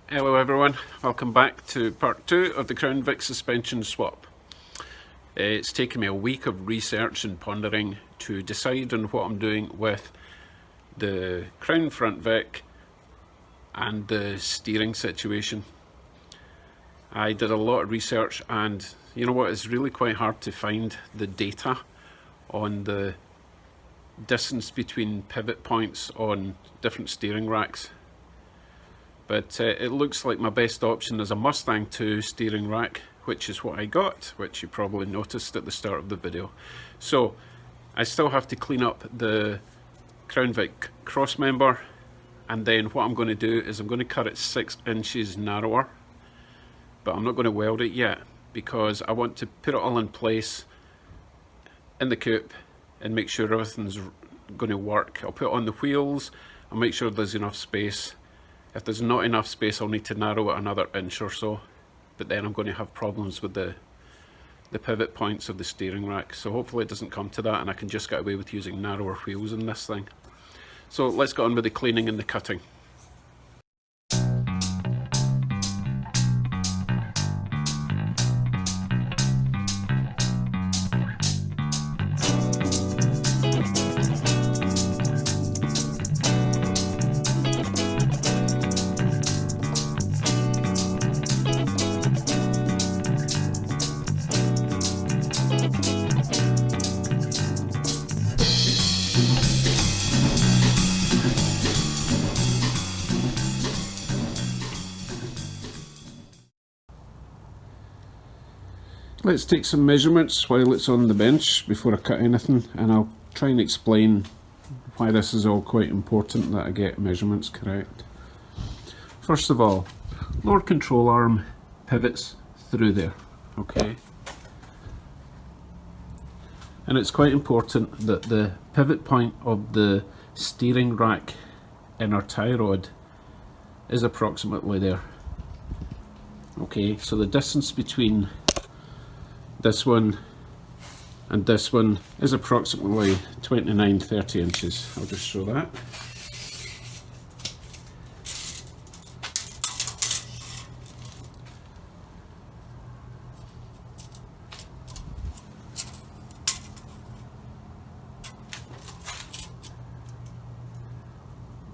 Hello everyone, welcome back to part 2 of the Crown Vic suspension swap. It's taken me a week of research and pondering to decide on what I'm doing with the Crown front Vic and the steering situation. I did a lot of research, and you know what, it's really quite hard to find the data on the distance between pivot points on different steering racks. But it looks like my best option is a Mustang 2 steering rack, which is what I got, which you probably noticed at the start of the video. So I still have to clean up the Crown Vic crossmember, and then what I'm going to do is I'm going to cut it 6 inches narrower, but I'm not going to weld it yet because I want to put it all in place in the coupe and make sure everything's going to work. I'll put it on the wheels, I'll make sure there's enough space. If there's not enough space, I'll need to narrow it another inch or so, but then I'm going to have problems with the pivot points of the steering rack. So hopefully it doesn't come to that and I can just get away with using narrower wheels in this thing. So let's get on with the cleaning and the cutting. Let's take some measurements while it's on the bench before I cut anything, and I'll try and explain why this is all quite important that I get measurements correct. First of all, lower control arm pivots through there, okay? And it's quite important that the pivot point of the steering rack inner tie rod is approximately there. Okay, so the distance between this one and this one is approximately 29-30 inches. I'll just show that.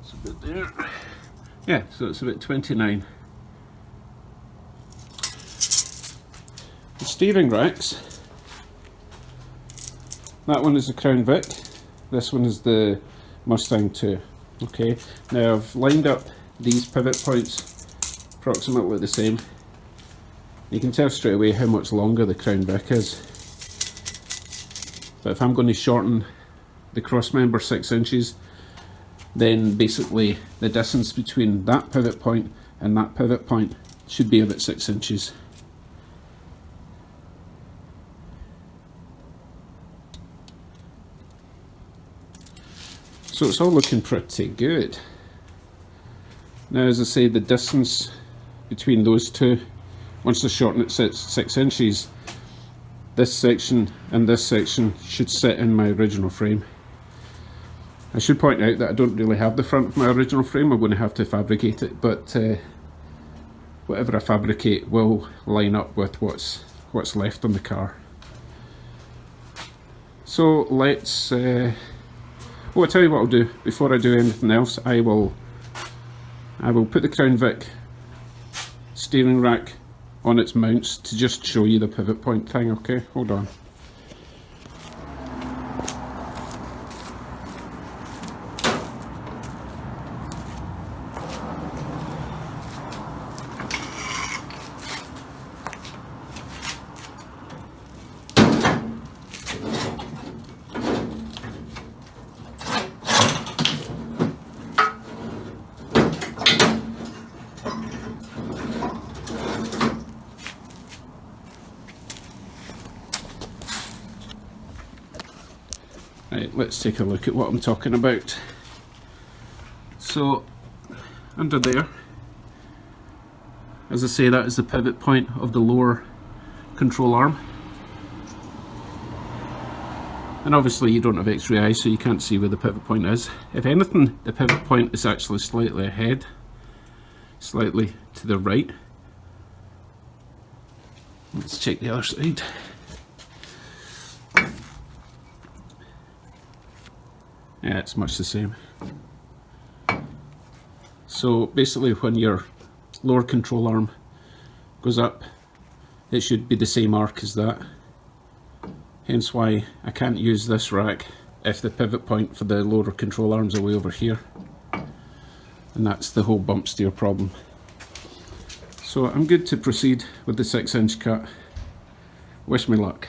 It's a bit there. Yeah, so it's about 29. The steering racks, that one is the Crown Vic, this one is the Mustang 2. Okay, now I've lined up these pivot points approximately the same. You can tell straight away how much longer the Crown Vic is. But if I'm going to shorten the crossmember 6 inches, then basically the distance between that pivot point and that pivot point should be about 6 inches. So it's all looking pretty good. Now, as I say, the distance between those two, once I shorten it 6 inches, this section and this section should sit in my original frame. I should point out that I don't really have the front of my original frame. I'm going to have to fabricate it, but whatever I fabricate will line up with what's left on the car. So let's I'll tell you what I'll do before I do anything else. I will put the Crown Vic steering rack on its mounts to just show you the pivot point thing. Okay, hold on. Right, let's take a look at what I'm talking about. So, under there, as I say, that is the pivot point of the lower control arm. And obviously you don't have X-ray eyes, so you can't see where the pivot point is. If anything, the pivot point is actually slightly ahead. slightly to the right. Let's check the other side. Yeah, it's much the same. So basically when your lower control arm goes up, it should be the same arc as that. Hence why I can't use this rack if the pivot point for the lower control arms are way over here. And that's the whole bump steer problem. So I'm good to proceed with the 6-inch cut. Wish me luck.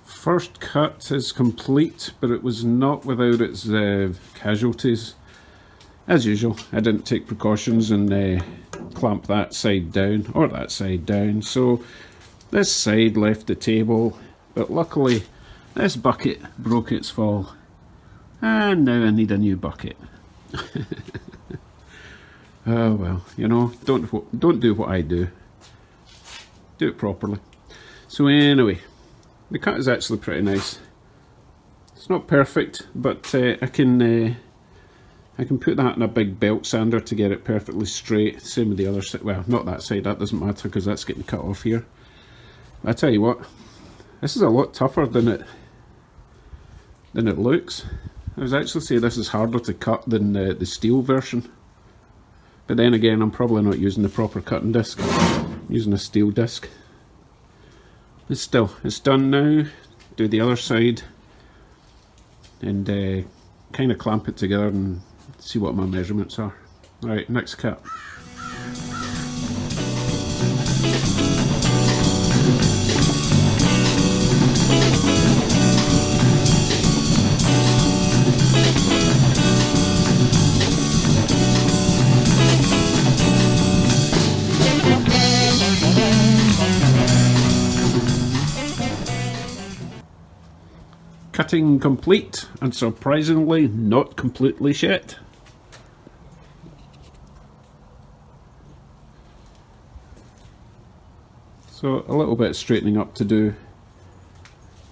First cut is complete, but it was not without its casualties. As usual, I didn't take precautions and clamp that side down, or that side down, so this side left the table, but luckily this bucket broke its fall, and now I need a new bucket. Oh well, you know, don't do what I do. Do it properly. So anyway, the cut is actually pretty nice. It's not perfect, but I can put that in a big belt sander to get it perfectly straight. Same with the other side. Well, not that side. That doesn't matter because that's getting cut off here. But I tell you what, this is a lot tougher than it looks. I was actually saying this is harder to cut than the steel version. But then again, I'm probably not using the proper cutting disc. I'm using a steel disc. But still, it's done now. Do the other side and kind of clamp it together and see what my measurements are. Right, next cut. Cutting complete, and surprisingly not completely shit. So a little bit of straightening up to do,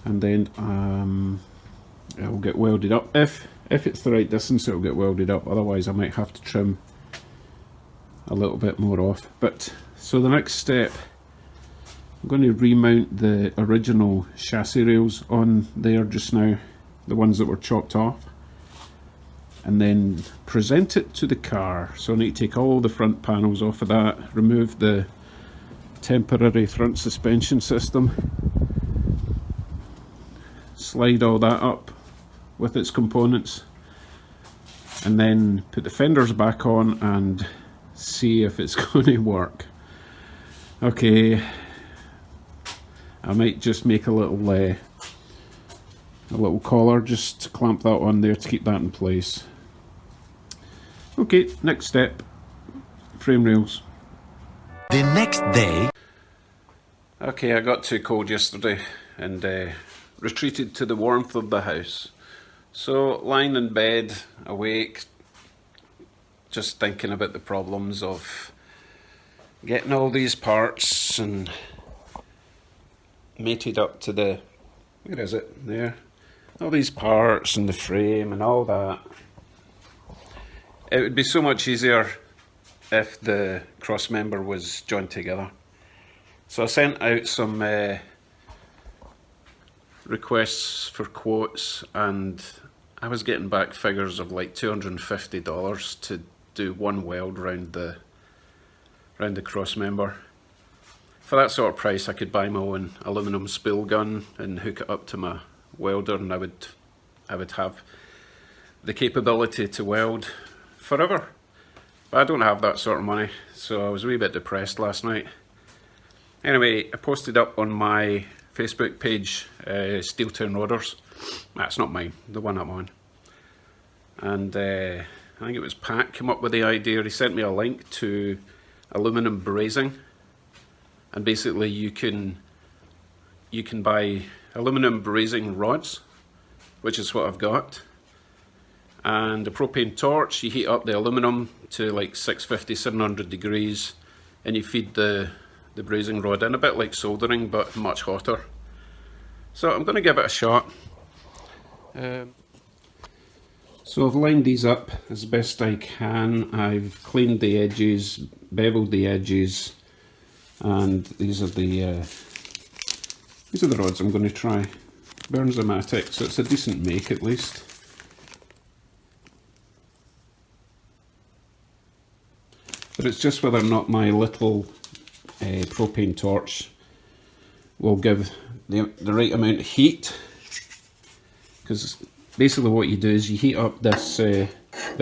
and then it will get welded up. If it's the right distance, it will get welded up. Otherwise, I might have to trim a little bit more off. But so the next step, I'm going to remount the original chassis rails on there just now, the ones that were chopped off, and then present it to the car. So I need to take all the front panels off of that, remove the temporary front suspension system, slide all that up with its components, and then put the fenders back on and see if it's going to work. Okay. I might just make a little collar just to clamp that on there to keep that in place. Okay, next step, frame rails. The next day. Okay, I got too cold yesterday and retreated to the warmth of the house. So lying in bed, awake, just thinking about the problems of getting all these parts and mated up to the, where is it, there, all these parts and the frame and all that. It would be so much easier if the cross member was joined together. So I sent out some requests for quotes, and I was getting back figures of like $250 to do one weld round the cross member. For that sort of price, I could buy my own aluminum spool gun and hook it up to my welder, and I would have the capability to weld forever. But I don't have that sort of money, so I was a wee bit depressed last night. Anyway, I posted up on my Facebook page, Steel Town Rodders, That's not mine, the one I'm on. And I think it was Pat came up with the idea. He sent me a link to aluminum brazing, and basically you can buy aluminum brazing rods, which is what I've got, and the propane torch. You heat up the aluminum to like 650, 700 degrees, and you feed the brazing rod in, a bit like soldering but much hotter. So I'm going to give it a shot. So I've lined these up as best I can. I've cleaned the edges, beveled the edges, and these are the rods I'm going to try. Bernzomatic, so it's a decent make at least. But it's just whether or not my little propane torch will give the right amount of heat, because basically what you do is you heat up this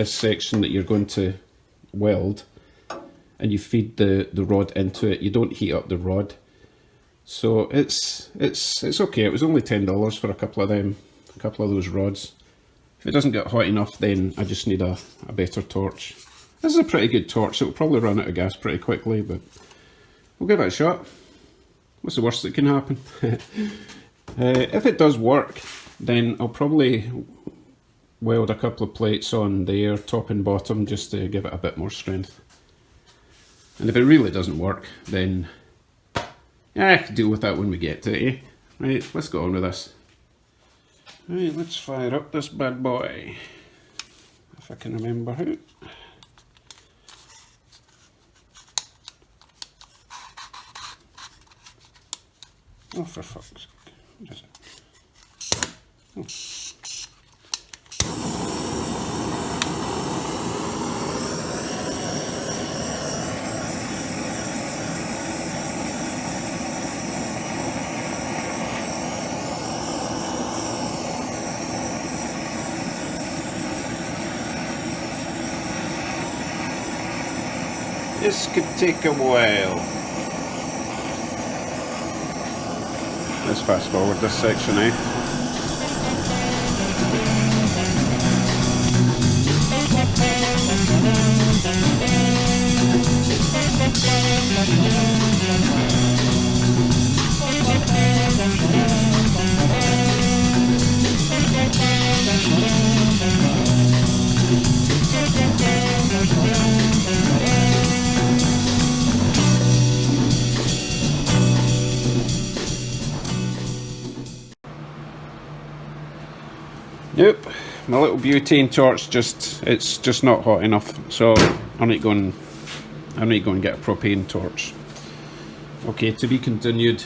section that you're going to weld, and you feed the rod into it. You don't heat up the rod. So it's okay. It was only $10 for a couple of those rods. If it doesn't get hot enough, then I just need a better torch. This is a pretty good torch. It will probably run out of gas pretty quickly, but we'll give it a shot. What's the worst that can happen? If it does work, then I'll probably weld a couple of plates on there, top and bottom, just to give it a bit more strength. And if it really doesn't work, then I can deal with that when we get to it, eh? Right, let's go on with this. Right, let's fire up this bad boy, if I can remember how. Oh, for fuck's sake. What is it? Oh. This could take a while. Let's fast forward this section, eh? Nope, my little butane torch it's just not hot enough, so I need to go and get a propane torch. Okay, to be continued.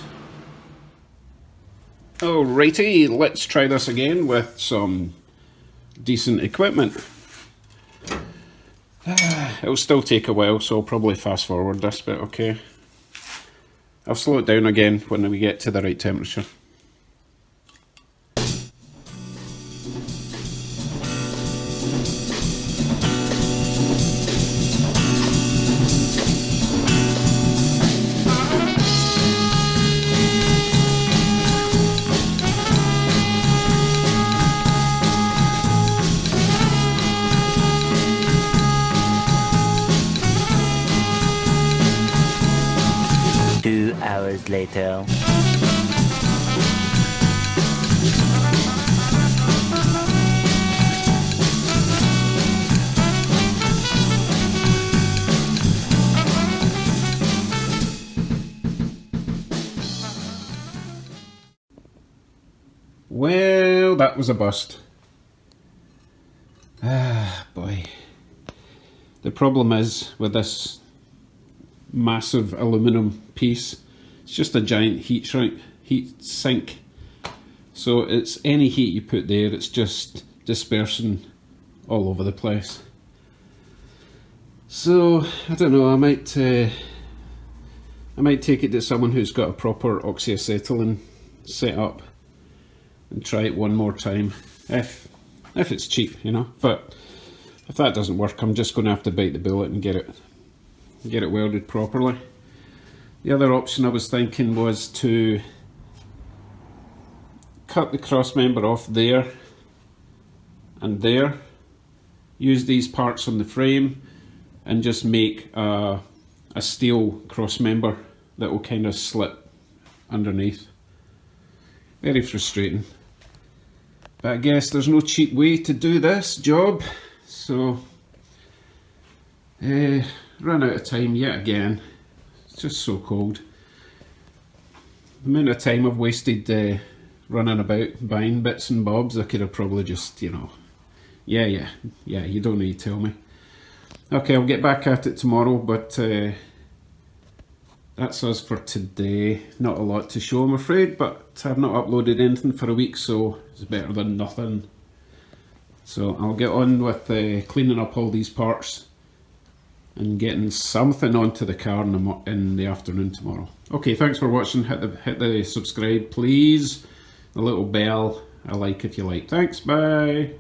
Alrighty, let's try this again with some decent equipment. It'll still take a while, so I'll probably fast forward this bit, okay? I'll slow it down again when we get to the right temperature. Hours later. Well, that was a bust. Ah, boy. The problem is with this massive aluminum piece, it's just a giant heat sink. So it's any heat you put there, it's just dispersing all over the place. So I don't know, I might take it to someone who's got a proper oxyacetylene set up and try it one more time, if it's cheap, you know. But if that doesn't work, I'm just going to have to bite the bullet and get it welded properly. The other option I was thinking was to cut the cross member off there and there, use these parts on the frame and just make a steel cross member that will kind of slip underneath. Very frustrating, but I guess there's no cheap way to do this job, so run out of time yet again. It's just so cold. The amount of time I've wasted running about buying bits and bobs, I could have probably just, you know, yeah, you don't need to tell me. Okay, I'll get back at it tomorrow, but that's us for today. Not a lot to show, I'm afraid, but I've not uploaded anything for a week, so it's better than nothing. So I'll get on with cleaning up all these parts and getting something onto the car in the afternoon tomorrow. Okay, thanks for watching. Hit the subscribe, please. The little bell, I like if you like. Thanks, bye.